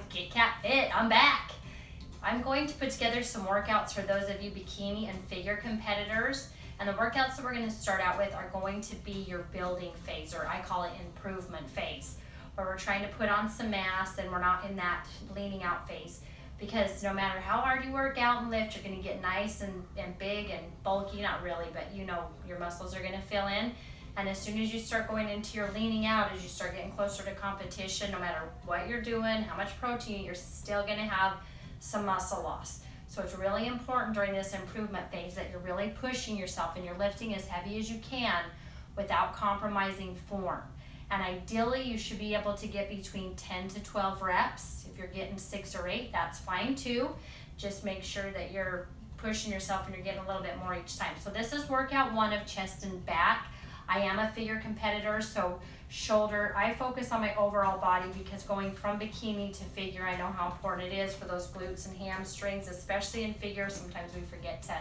GetCatFit, I'm back. I'm going to put together some workouts for those of you bikini and figure competitors. And the workouts that we're going to start out with are going to be your building phase, or I call it improvement phase, where we're trying to put on some mass and we're not in that leaning out phase. Because no matter how hard you work out and lift, you're going to get nice and big and bulky. Not really, but you know your muscles are going to fill in. And as soon as you start going into your leaning out, as you start getting closer to competition, no matter what you're doing, how much protein, you're still going to have some muscle loss. So it's really important during this improvement phase that you're really pushing yourself and you're lifting as heavy as you can without compromising form. And ideally, you should be able to get between 10 to 12 reps. If you're getting 6 or 8, that's fine too. Just make sure that you're pushing yourself and you're getting a little bit more each time. So this is workout 1 of chest and back. I am a figure competitor, so shoulder, I focus on my overall body because going from bikini to figure, I know how important it is for those glutes and hamstrings, especially in figure. Sometimes we forget to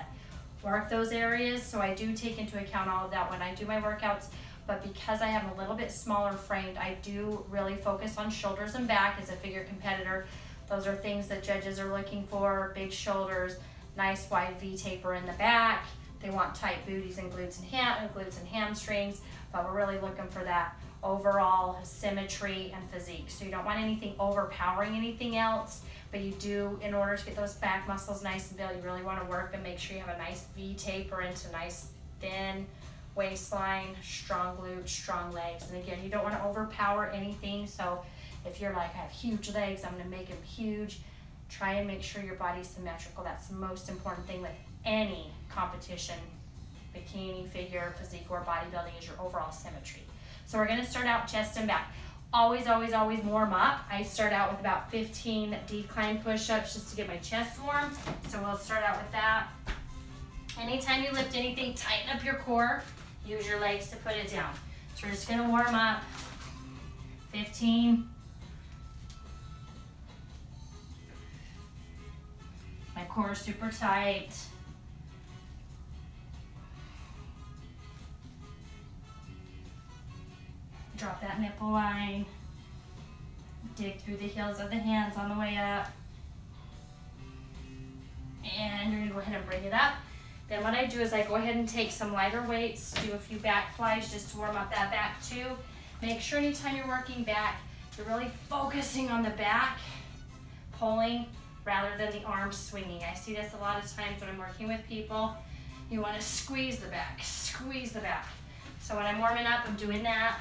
work those areas, so I do take into account all of that when I do my workouts. But because I have a little bit smaller framed, I do really focus on shoulders and back as a figure competitor. Those are things that judges are looking for: big shoulders, nice wide V taper in the back. They want tight booties and glutes and hamstrings, but we're really looking for that overall symmetry and physique. So you don't want anything overpowering anything else, but you do, in order to get those back muscles nice and built, you really want to work and make sure you have a nice V taper into nice thin waistline, strong glutes, strong legs. And again, you don't want to overpower anything. So if you're like, I have huge legs, I'm going to make them huge. Try and make sure your body's symmetrical. That's the most important thing with any competition, bikini, figure, physique, or bodybuilding, is your overall symmetry. So we're going to start out chest and back. Always warm up. I start out with about 15 decline push-ups just to get my chest warm. So we'll start out with that. Anytime you lift anything, tighten up your core. Use your legs to put it down. So we're just going to warm up. 15. My core is super tight. Drop that nipple line. Dig through the heels of the hands on the way up. And you're gonna go ahead and bring it up. Then what I do is I go ahead and take some lighter weights, do a few back flies just to warm up that back too. Make sure anytime you're working back, you're really focusing on the back, pulling rather than the arms swinging. I see this a lot of times when I'm working with people. You wanna squeeze the back, squeeze the back. So when I'm warming up, I'm doing that.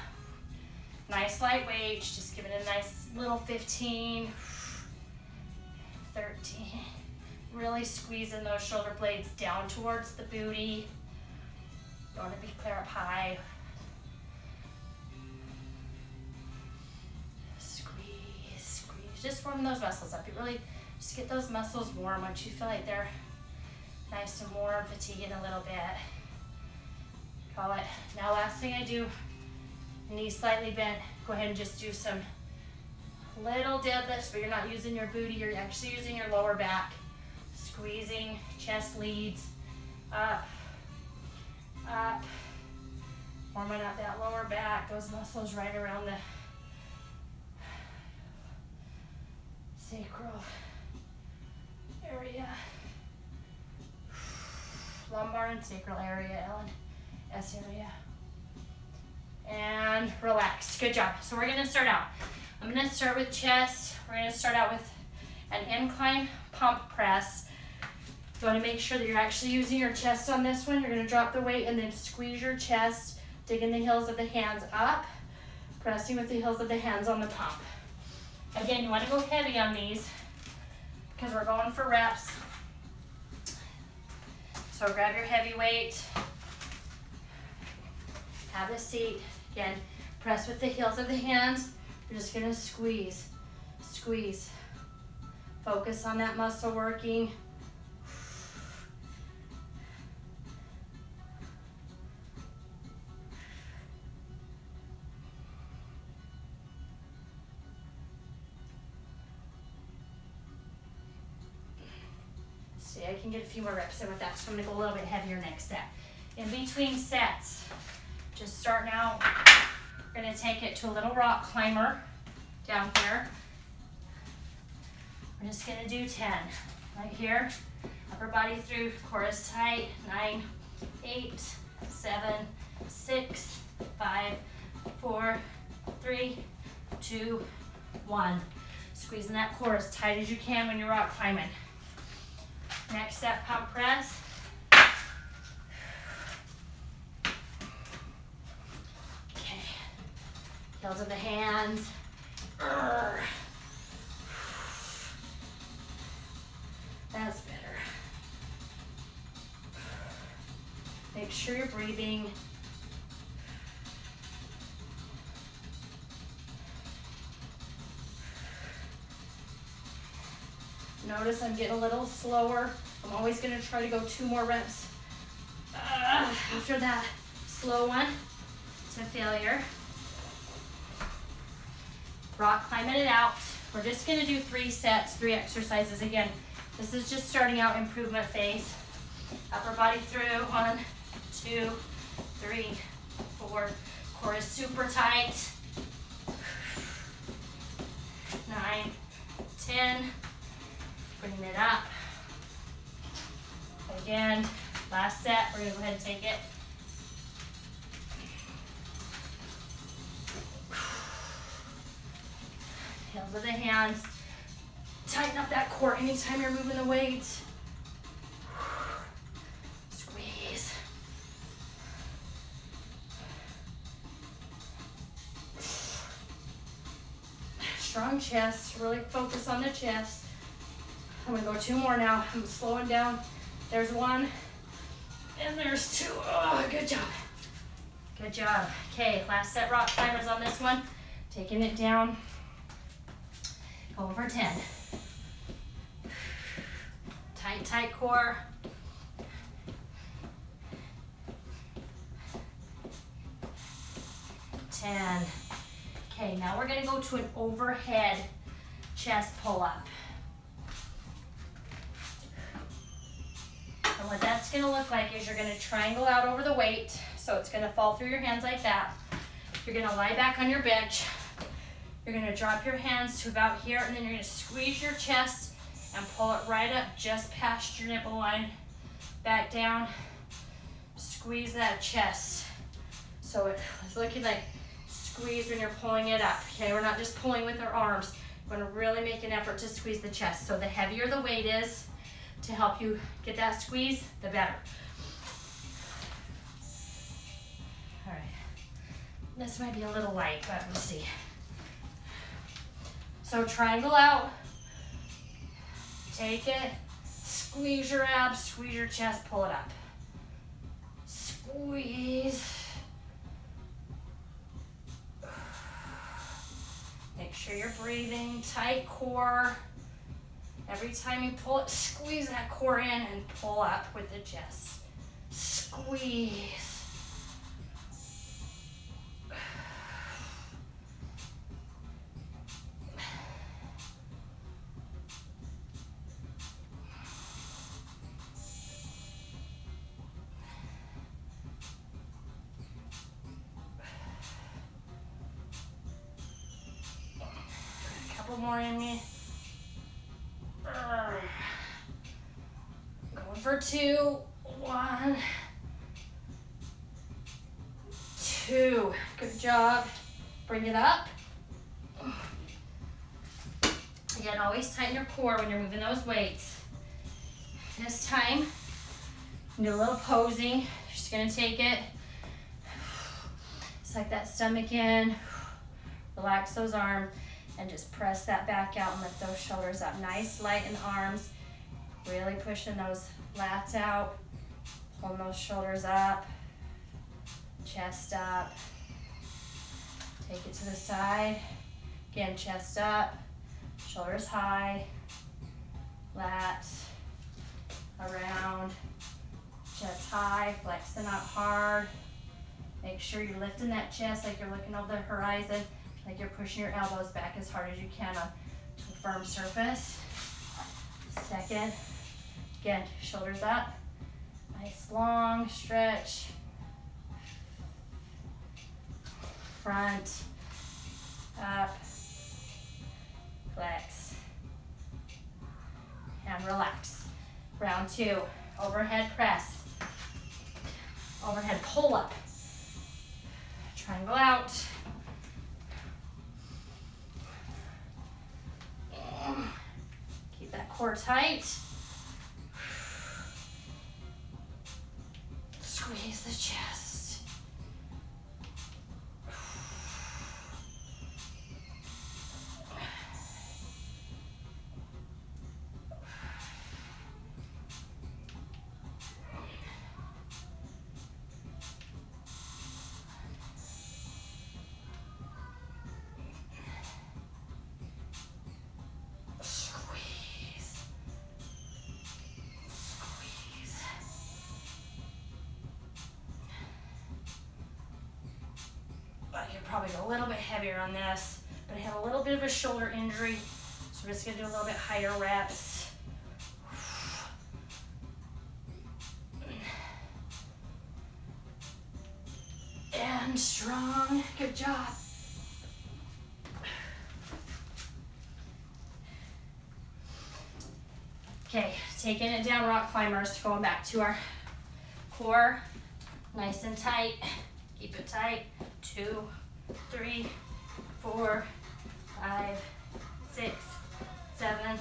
Nice light weights, just give it a nice little 15, 13. Really squeezing those shoulder blades down towards the booty. You want to be clear up high. Squeeze, squeeze. Just warm those muscles up. You really just get those muscles warm once you feel like they're nice and warm, fatiguing a little bit. Call it. Now last thing I do, knees slightly bent. Go ahead and just do some little deadlifts, but you're not using your booty, you're actually using your lower back. Squeezing, chest leads, up, up. Warming up that lower back, those muscles right around the sacral area. Lumbar and sacral area, Ellen, S area. And relax, good job. So we're gonna start out. I'm gonna start with chest. We're gonna start out with an incline pump press. You wanna make sure that you're actually using your chest on this one. You're gonna drop the weight and then squeeze your chest, digging the heels of the hands up, pressing with the heels of the hands on the pump. Again, you wanna go heavy on these because we're going for reps. So grab your heavy weight, have a seat. Again, press with the heels of the hands. You're just gonna squeeze, squeeze. Focus on that muscle working. See, I can get a few more reps in with that, so I'm gonna go a little bit heavier next set. In between sets, just starting out, we're gonna take it to a little rock climber down here. We're just gonna do 10. Right here, upper body through, core is tight. 9, 8, 7, 6, 5, 4, 3, 2, 1. Squeezing that core as tight as you can when you're rock climbing. Next set, pump press. Okay, heels of the hands. That's better. Make sure you're breathing. Notice I'm getting a little slower. I'm always gonna try to go 2 more reps after that slow one to failure. Rock climbing it out. We're just gonna do 3 sets, 3 exercises. Again, this is just starting out improvement phase. Upper body through, 1, 2, 3, 4. Core is super tight. 9, 10. Bringing it up. Again, last set, we're gonna go ahead and take it. Heels of the hands. Tighten up that core anytime you're moving the weight. Squeeze. Strong chest, really focus on the chest. I'm gonna go 2 more now. I'm slowing down. There's 1, and there's 2. Oh, good job. Good job. Okay, last set rock climbers on this one. Taking it down. Going for 10. Tight, tight core. 10. Okay, now we're gonna go to an overhead chest pull-up. And what that's gonna look like is you're gonna triangle out over the weight, so it's gonna fall through your hands like that. You're gonna lie back on your bench. You're gonna drop your hands to about here, and then you're gonna squeeze your chest and pull it right up just past your nipple line. Back down, squeeze that chest. So it's looking like squeeze when you're pulling it up. Okay, we're not just pulling with our arms. We're gonna really make an effort to squeeze the chest. So the heavier the weight is, to help you get that squeeze, the better. All right, this might be a little light, but we'll see. So triangle out, take it, squeeze your abs, squeeze your chest, pull it up. Squeeze. Make sure you're breathing, tight core. Every time you pull it, squeeze that core in and pull up with the chest. Squeeze. A couple more in me. Going for 2, 1, 2. Good job. Bring it up. Again, always tighten your core when you're moving those weights. This time, do a little posing. You're just gonna take it. Suck that stomach in. Relax those arms. And just press that back out and lift those shoulders up. Nice, light in the arms. Really pushing those lats out. Pulling those shoulders up. Chest up. Take it to the side. Again, chest up. Shoulders high. Lats. Around. Chest high. Flexing up hard. Make sure you're lifting that chest like you're looking over the horizon. Like you're pushing your elbows back as hard as you can on a firm surface. Second, again, shoulders up. Nice long stretch. Front, up, flex, and relax. Round 2, overhead press, overhead pull up, triangle out. Keep that core tight. Squeeze the chest. Probably a little bit heavier on this, but I have a little bit of a shoulder injury, so I'm just gonna do a little bit higher reps. And strong, good job. Okay, taking it down, rock climbers, going back to our core, nice and tight, keep it tight, 2, 3, 4, 5, 6, 7,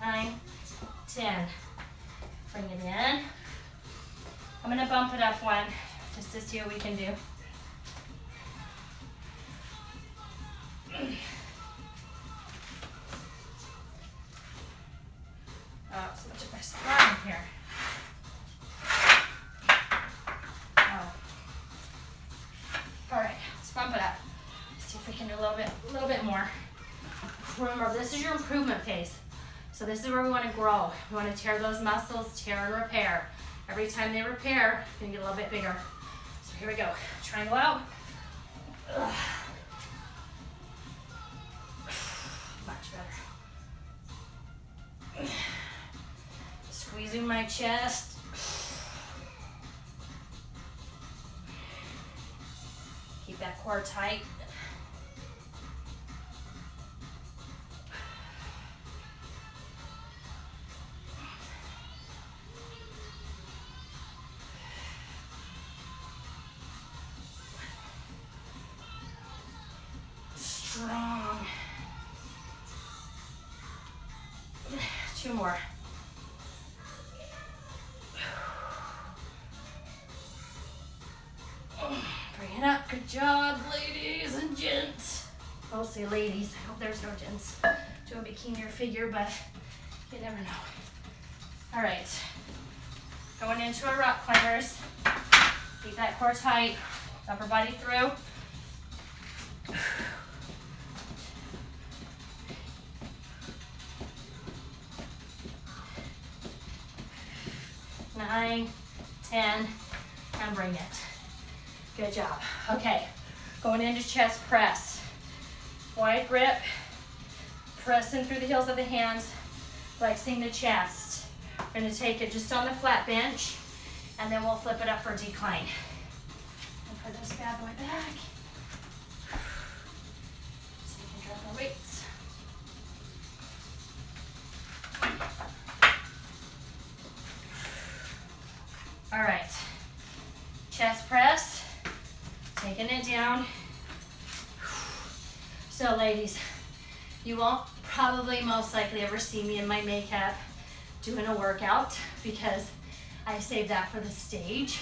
9, 10. Bring it in. I'm gonna bump it up one just to see what we can do. Oh, so much of my spine here. All right, let's bump it up. See if we can do a little bit more. Remember, this is your improvement phase. So this is where we want to grow. We want to tear those muscles, tear and repair. Every time they repair, you're gonna get a little bit bigger. So here we go. Triangle out. Ugh. Much better. Squeezing my chest. Keep that core tight. Strong. 2 more. Bring it up. Good job, ladies and gents. Mostly ladies. I hope there's no gents doing bikini or figure, but you never know. All right. Going into our rock climbers. Keep that core tight. Upper body through. 9, 10, and bring it. Good job. Okay, going into chest press. Wide grip, pressing through the heels of the hands, flexing the chest. We're gonna take it just on the flat bench, and then we'll flip it up for decline. And put this bad boy back. So we can drop our weights. All right, chest press, taking it down. So ladies, you won't probably most likely ever see me in my makeup doing a workout because I saved that for the stage.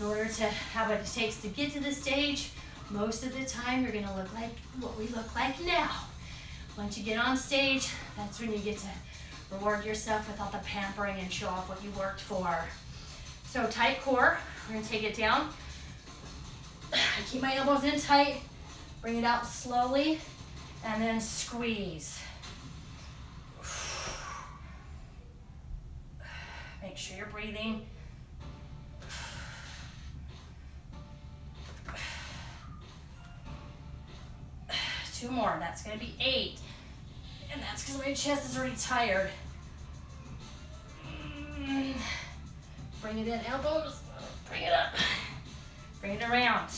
In order to have what it takes to get to the stage, most of the time you're gonna look like what we look like now. Once you get on stage, that's when you get to reward yourself with all the pampering and show off what you worked for. So tight core, we're gonna take it down. Keep my elbows in tight, bring it out slowly, and then squeeze. Make sure you're breathing. Two more, that's gonna be 8. And that's because my chest is already tired. Bring it in, elbows, bring it up, bring it around.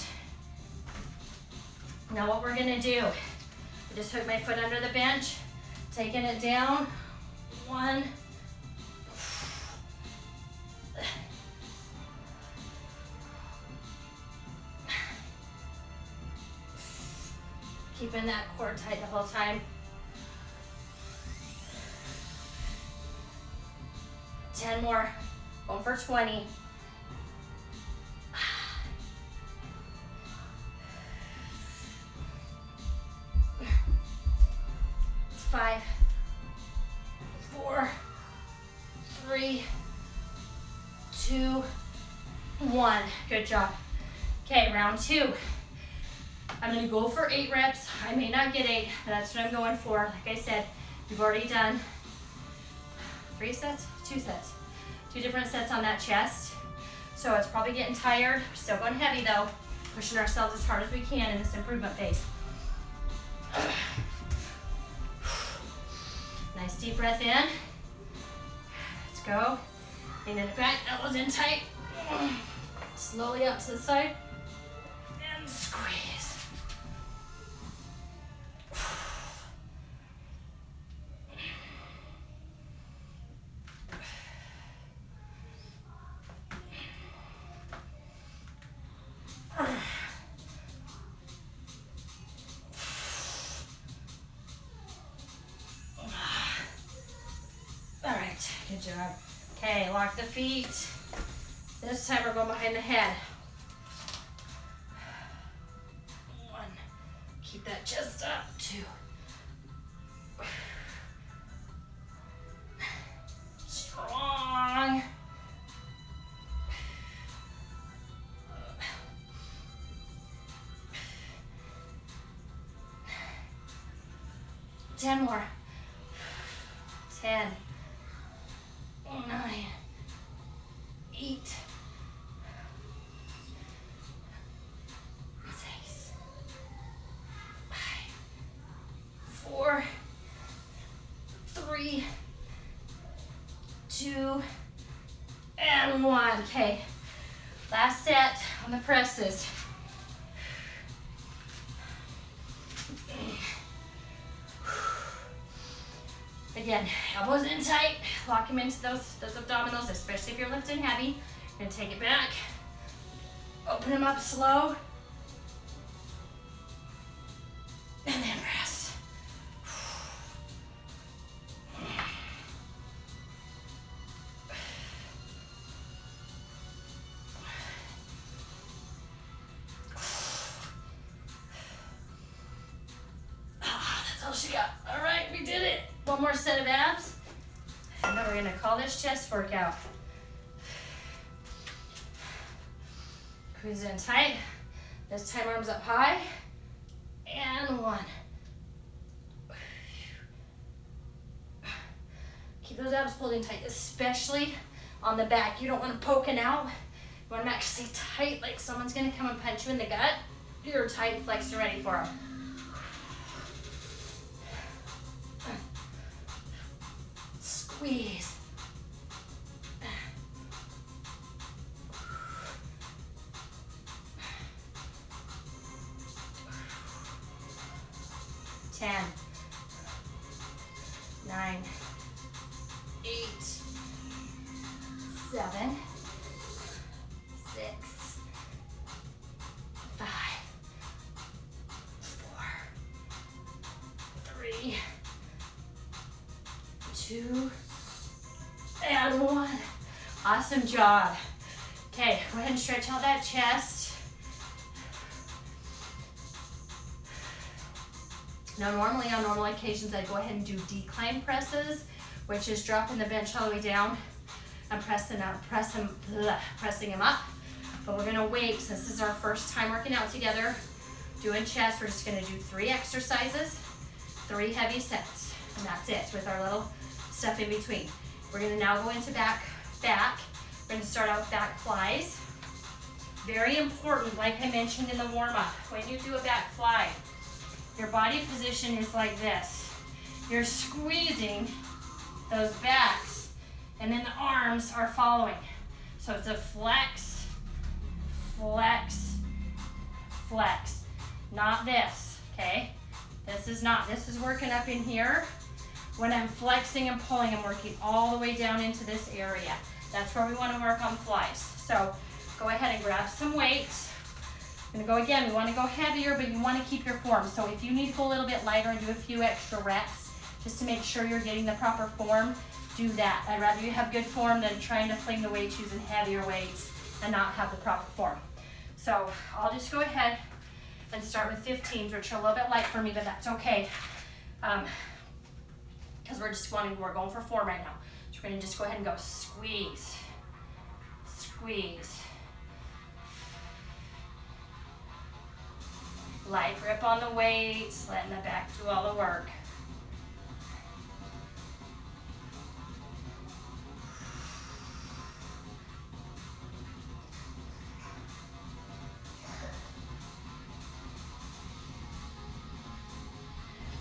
Now what we're gonna do, I just hook my foot under the bench, taking it down, 1. Keeping that core tight the whole time. 10 more. Going for 20. 5, 4, 3, 2, 1. Good job. Okay, round 2. I'm gonna go for 8 reps. I may not get 8, but that's what I'm going for. Like I said, you've already done 3 sets, 2 sets. 2 different sets on that chest. So it's probably getting tired. We're still going heavy though. Pushing ourselves as hard as we can in this improvement phase. Nice deep breath in. Let's go. Lean it back, elbows in tight. Slowly out to the side. And squeeze. Good job. Okay, lock the feet. This time we're going behind the head. 1. Keep that chest up. 2. Strong. 10 more. 10. 9, 8, 6, 5, 4, 3, 2, and 1. Okay, last set on the presses. Again, elbows in tight, lock them into those abdominals, especially if you're lifting heavy. You're gonna take it back, open them up slow, and then press. That's all she got. All right, we did it. One more set of abs, and then we're gonna call this chest workout. Squeeze in tight. This time arms up high, and 1. Keep those abs pulled in tight, especially on the back. You don't want them poking out. You want them actually tight, like someone's gonna come and punch you in the gut. You're tight, flexed, and ready for them. Squeeze. 10, 9, 8, 7, 6, 5, 4, 3, 2, and 1. Awesome job. Okay, go ahead and stretch out that chest. Now, normally on normal occasions, I go ahead and do decline presses, which is dropping the bench all the way down and pressing them up. But we're gonna wait, since this is our first time working out together, doing chest. We're just gonna do 3 exercises, 3 heavy sets, and that's it, with our little stuff in between. We're gonna now go into back. We're gonna start out with back flies. Very important, like I mentioned in the warm-up, when you do a back fly, your body position is like this. You're squeezing those backs, and then the arms are following. So it's a flex, flex, flex. Not this, okay? This is working up in here. When I'm flexing and pulling, I'm working all the way down into this area. That's where we want to work on flies. So go ahead and grab some weights. I'm gonna go again, we want to go heavier, but you want to keep your form. So if you need to go a little bit lighter and do a few extra reps, just to make sure you're getting the proper form, do that. I'd rather you have good form than trying to fling the weights using heavier weights and not have the proper form. So I'll just go ahead and start with 15s, which are a little bit light for me, but that's okay. Because we're going for form right now. So we're gonna just go ahead and go squeeze, squeeze. Light grip on the weights, letting the back do all the work.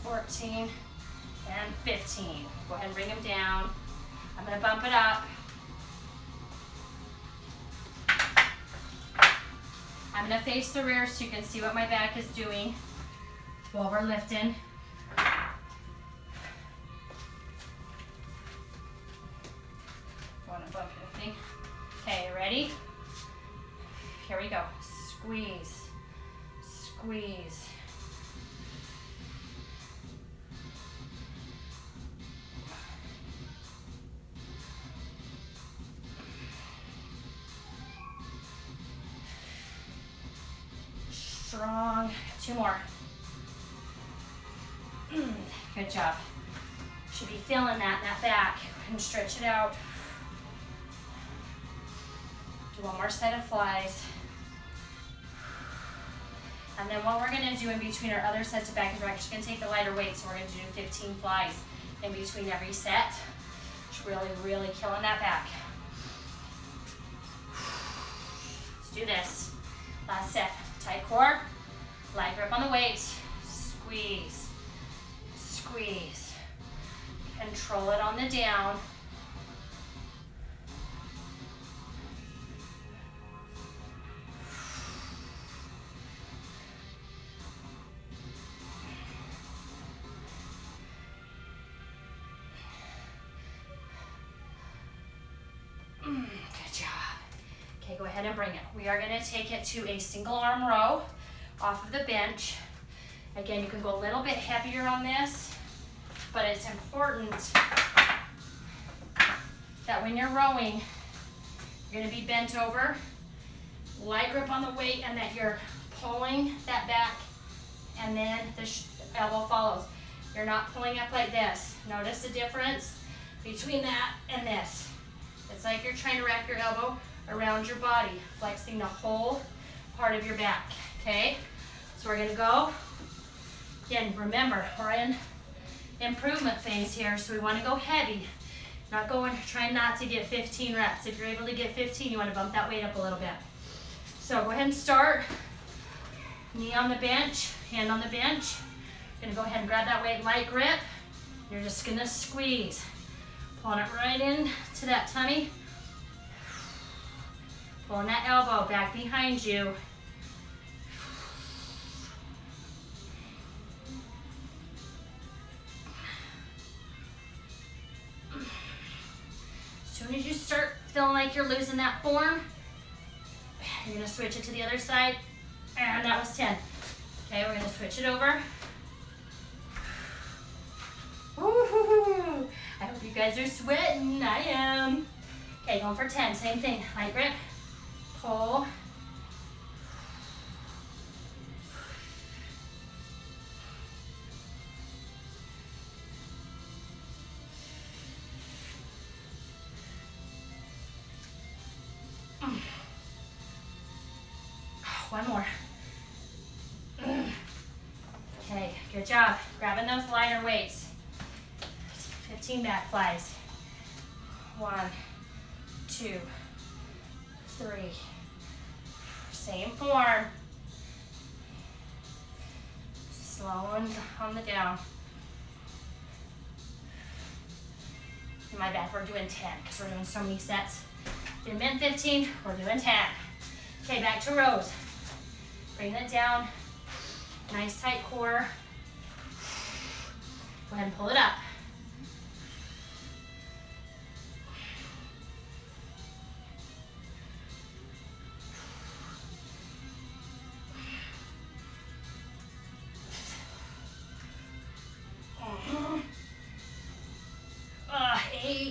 $14 and $15. Go ahead and bring them down. I'm gonna bump it up. I'm gonna face the rear so you can see what my back is doing while we're lifting. Going above lifting. Okay, ready? Here we go. Squeeze, squeeze. Strong. 2 more. Good job. Should be feeling that back. And stretch it out. Do one more set of flies. And then what we're going to do in between our other sets of back is we're actually going to take the lighter weight. So we're going to do 15 flies in between every set. It's really, really killing that back. Let's do this. Last set. Tight core, light grip on the weights, squeeze, squeeze. Control it on the down. Good job. Okay, go ahead and bring it. We are going to take it to a single arm row off of the bench. Again, you can go a little bit heavier on this, but it's important that when you're rowing, you're going to be bent over, light grip on the weight, and that you're pulling that back, and then the elbow follows. You're not pulling up like this. Notice the difference between that and this. It's like you're trying to wrap your elbow around your body, flexing the whole part of your back, okay? So we're gonna go. Again, remember, we're in improvement phase here, so we wanna go heavy. Trying not to get 15 reps. If you're able to get 15, you wanna bump that weight up a little bit. So go ahead and start. Knee on the bench, hand on the bench. You're gonna go ahead and grab that weight, light grip. You're just gonna squeeze. Pulling it right in to that tummy. Pulling that elbow back behind you. As soon as you start feeling like you're losing that form, you're gonna switch it to the other side. And that was 10. Okay, we're gonna switch it over. Woo-hoo-hoo. I hope you guys are sweating. I am. Okay, going for 10. Same thing. Light grip. Pull. One more. Okay, good job. Grabbing those lighter weights. 15 back flies. 1, 2, 3. Same form. Slowing on the down. My bad, we're doing 10 because we're doing so many sets. Did men 15, we're doing 10. Okay, back to rows. Bring it down. Nice tight core. Go ahead and pull it up.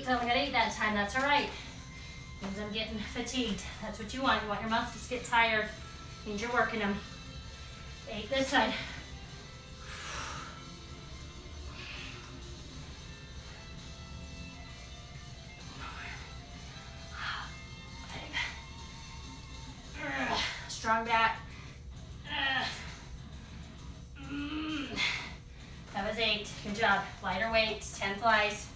I only got 8 that time. That's all right. Means I'm getting fatigued. That's what you want. You want your muscles to get tired. Means you're working them. 8 this side. 5. Strong back. That was 8. Good job. Lighter weights. 10 flies.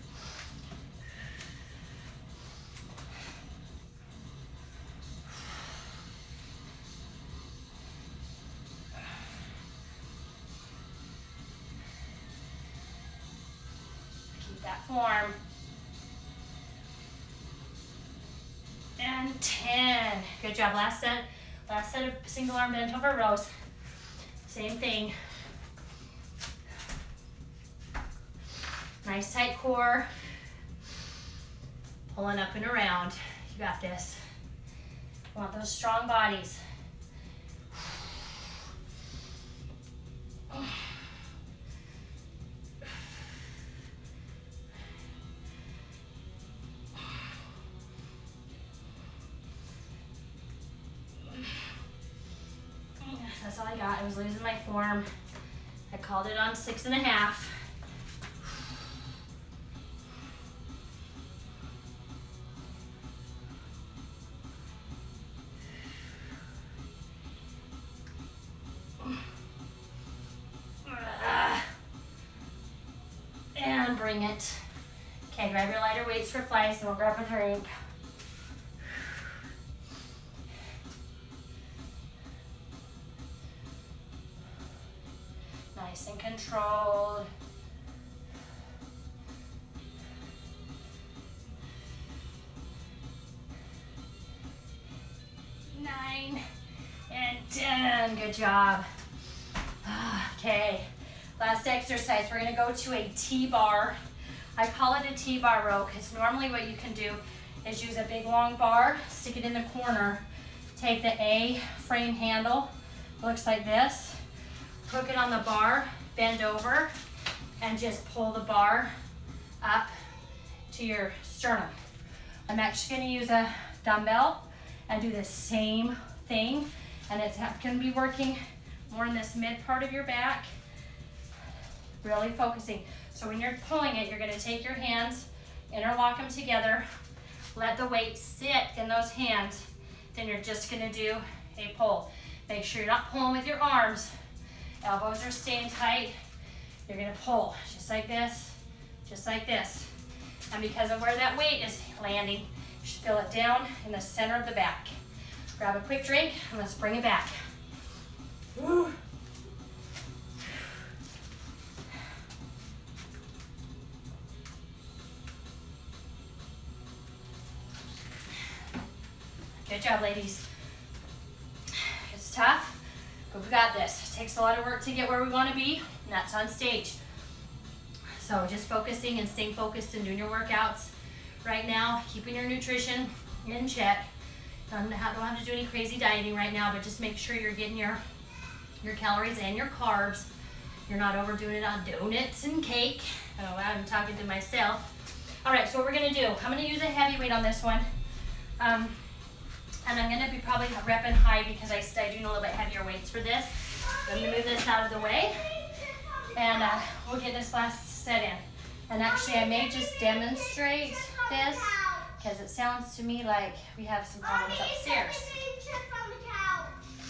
Keep that form. And 10. Good job. Last set of single arm bent over rows. Same thing. Nice tight core. Pulling up and around. You got this. You want those strong bodies. That's all I got. I was losing my form. I called it on 6.5. And bring it. Okay, grab your lighter weights for flies and we'll grab a drink. Nice and controlled. Nine and 10. Good job. Okay, last exercise. We're gonna go to a T-bar. I call it a T-bar row because normally what you can do is use a big long bar, stick it in the corner, take the A frame handle, looks like this, hook it on the bar, bend over, and just pull the bar up to your sternum. I'm actually gonna use a dumbbell and do the same thing, and it's gonna be working more in this mid part of your back, really focusing. So when you're pulling it, you're gonna take your hands, interlock them together, let the weight sit in those hands, then you're just gonna do a pull. Make sure you're not pulling with your arms. Elbows are staying tight. You're gonna pull just like this, just like this. And because of where that weight is landing, you should feel it down in the center of the back. Grab a quick drink and let's bring it back. Woo. Good job, ladies. It's tough, but we got this. It takes a lot of work to get where we want to be, and that's on stage. So just focusing and staying focused and doing your workouts right now, keeping your nutrition in check. Don't have to do any crazy dieting right now, but just make sure you're getting your calories and your carbs. You're not overdoing it on donuts and cake. Oh, I'm talking to myself. All right, so what we're gonna do, I'm gonna use a heavy weight on this one. And I'm gonna be probably repping high because I do a little bit heavier weights for this. I'm gonna move this out of the way and we'll get this last set in. And actually I may just demonstrate this because it sounds to me like we have some problems upstairs.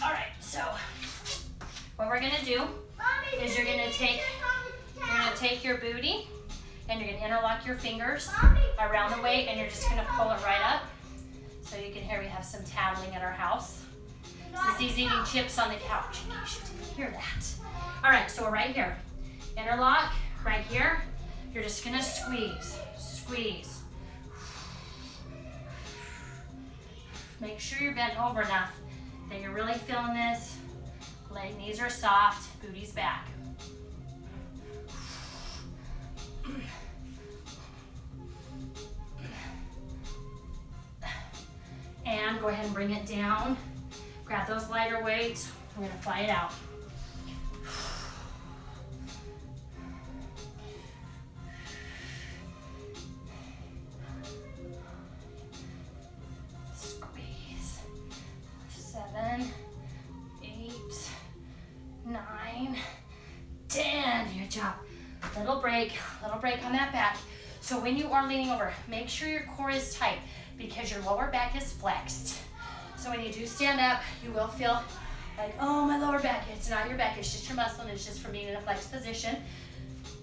All right, so what we're gonna do is you're gonna take your booty and you're gonna interlock your fingers around the weight and you're just gonna pull it right up. So you can hear we have some tattling at our house. Sissy's eating chips on the couch, in case you didn't hear that. All right, so we're right here. Interlock, right here. You're just gonna squeeze, squeeze. Make sure you're bent over enough that you're really feeling this. Leg, knees are soft, booty's back. And go ahead and bring it down. Grab those lighter weights. We're gonna fly it out. Little break on that back. So when you are leaning over, make sure your core is tight because your lower back is flexed. So when you do stand up, you will feel like, oh, my lower back. It's not your back, it's just your muscle, and it's just from being in a flexed position.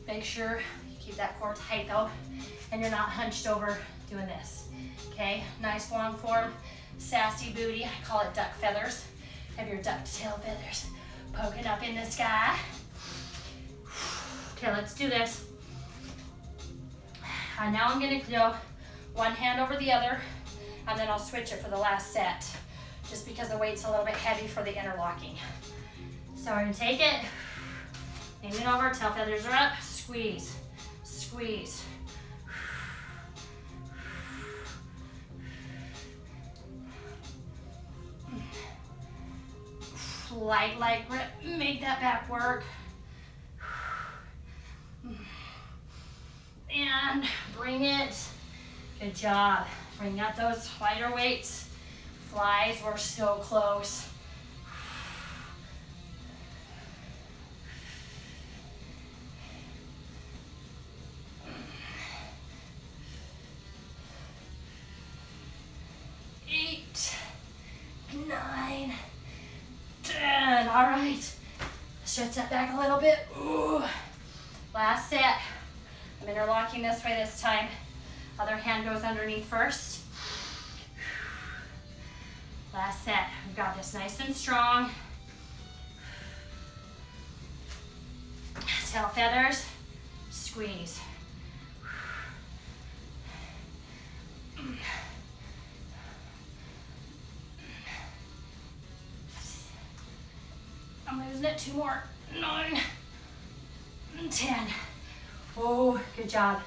Make sure you keep that core tight though, and you're not hunched over doing this. Okay, nice long form, sassy booty. I call it duck feathers. Have your duck tail feathers poking up in the sky. Okay, let's do this. And now I'm gonna go one hand over the other, and then I'll switch it for the last set, just because the weight's a little bit heavy for the interlocking. So we're gonna take it, lean it over, tail feathers are up, squeeze, squeeze. Light grip, make that back work. And bring it, good job. Bring out those lighter weights. Flies, we're so close. Eight, 9, 10. All right, stretch that back a little bit. Ooh. Last set. I'm interlocking this way this time. Other hand goes underneath first. Last set. We've got this nice and strong. Tail feathers, squeeze. I'm losing it. 2 more. 9, 10. Oh, good job.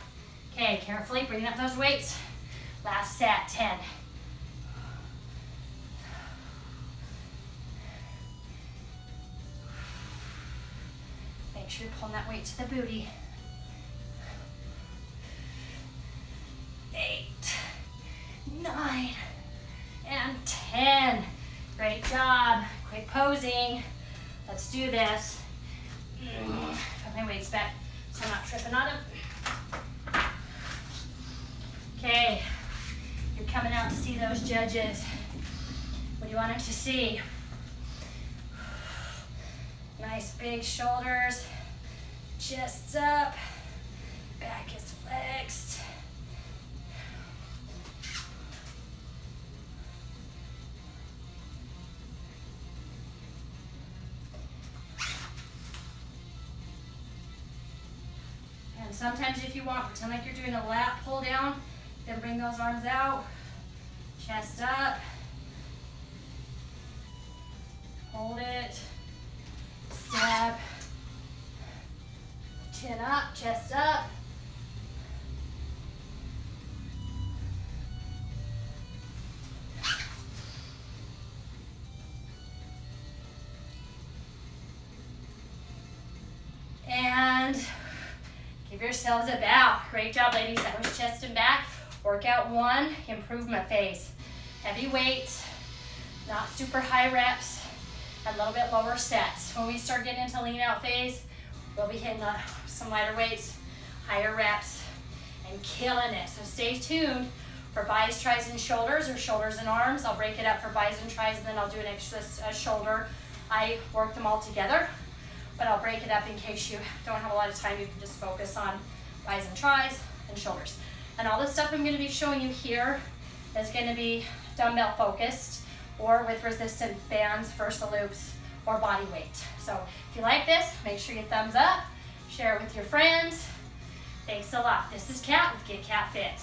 Okay, carefully bringing up those weights. Last set, 10. Make sure you're pulling that weight to the booty. 8, 9, and 10. Great job. Quick posing. Let's do this. Put my weights back so I'm not tripping on them. Okay, you're coming out to see those judges. What do you want them to see? Nice big shoulders, chest up, back is flexed. And sometimes if you want, pretend like you're doing a lat pull down, then bring those arms out, chest up, hold it, step, chin up, chest up. And give yourselves a bow. Great job, ladies. That was chest and back. Workout 1, improvement phase. Heavy weights, not super high reps, and a little bit lower sets. When we start getting into lean out phase, we'll be hitting some lighter weights, higher reps, and killing it. So stay tuned for bis, tris, and shoulders, or shoulders and arms. I'll break it up for bis and tris, and then I'll do an extra shoulder. I work them all together, but I'll break it up in case you don't have a lot of time. You can just focus on bis and tris and shoulders. And all the stuff I'm gonna be showing you here is gonna be dumbbell focused or with resistant bands, Versa loops, or body weight. So if you like this, make sure you thumbs up, share it with your friends. Thanks a lot. This is Kat with GetCatFit.